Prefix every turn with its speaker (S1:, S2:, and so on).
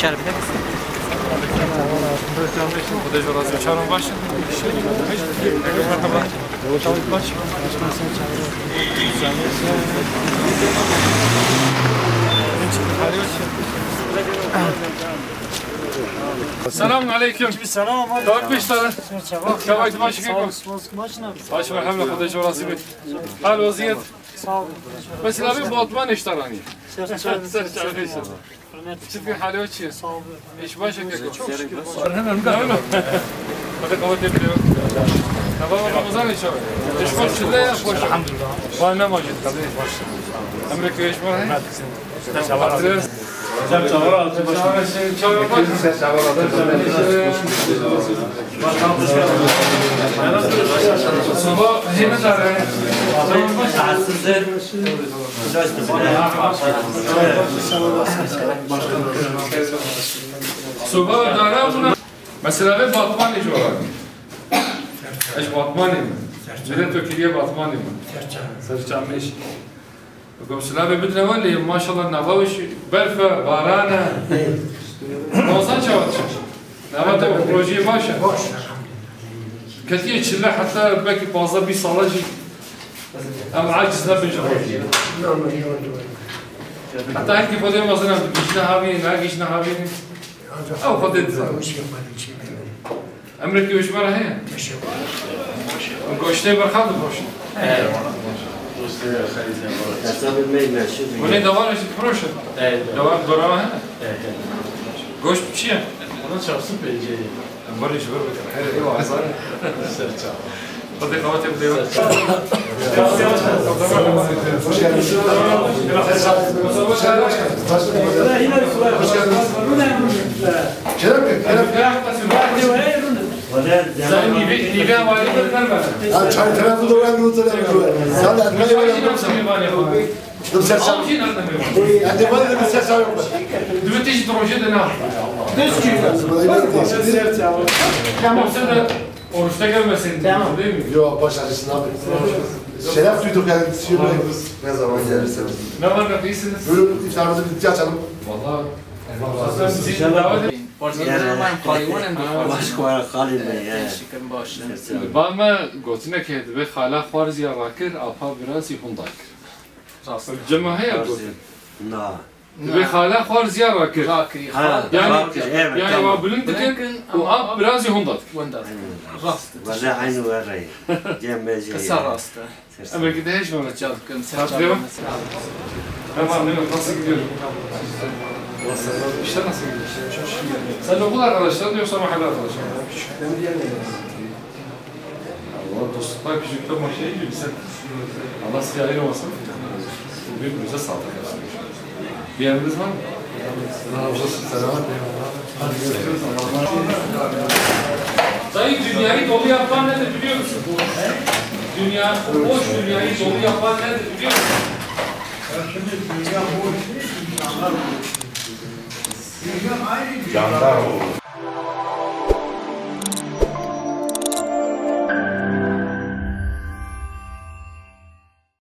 S1: içeri bilir misin?
S2: Selamun aleyküm.
S3: Selam.
S2: Dört beş tane. Kavayt maçı
S3: Sağ ol. Maçına.
S2: Baş merhamle Kudüs orası bir. Hal vaziyet.
S3: Sağ ol.
S2: Mesela bir Batman iştarani.
S3: Serçe.
S2: Çünkü hali o çiğ.
S3: Sağ ol.
S2: İş başa geçiyor. Çok şükür. Hemen galiba. Hadi kavat yapıyor. Tamam Ramazan işi. İş başında ya boş. Elhamdülillah. Var ne macit tabii. Amerika iş var he. Hatırlıyoruz.
S4: Sen çavar altı
S2: Çavar bak.
S4: Sen çavar altı.
S2: Sabah hemen arayın. Sabah dara buna. Mesela ben Batman iş olarak. İş Batman'ım. Cüret Türkiye Batman'ım. Serçam iş. Mesela ben bir nevali maşallah navaş berfa barana. Nazan çavatçı. Navata bu projeyi başa. كثير شلة حتى باقي بازار بيصلاجي أم عاجز نبنج حتى هيك فاضي مثلا جيشنا هابين لا جيشنا هابين أو فاضي أمريكي وش مرة هي قوشتي برخاض بروش ولين دوار إيش بروش دوار دورها هنا قوش بشيء
S4: Ona çarpsın pencereyi.
S2: بريش بربك الحين ايوه عصار صديق خواتي بدي
S5: Çay tarafı da ben notları yapıyorum. Sen de adına öyle عندي ما ادري بس اسوي
S2: دابا تيجي تروجي انا كم سنه ورشتا gelmesin değil mi?
S5: Yok baş acısın abi. Şeref duyduk yani ne zaman gelirseniz.
S2: Ne var da değilsiniz?
S5: Böyle iftarımızı bitti açalım.
S2: Vallahi sizi davet edin. Bama gotine ki ve hala farz ya rakir apa biraz yhundak. الجماعة هي
S1: نعم
S2: ve hala farz ya rakir. Yani va bülentken o ab biraz yhundak.
S1: ولا عين وري جنب
S6: كسر راسته
S2: Ama gideş mi olacak?
S6: كم
S2: Hatırlıyor musun? Tamam, nasıl gidiyor? İşte nasıl gidiyor? Sen okul arkadaşlar yoksa mahalle arkadaşlar? Allah dostluklar küçükler maşaya gibi sen. Allah size ayırmasın. Birbirimize sağlık yapsın. Bir yeriniz var mı? Dayı dünyayı dolu yapan nedir biliyor musun? Dünya, boş dünyayı dolu yapan nedir biliyor musun?
S4: Canlar olur.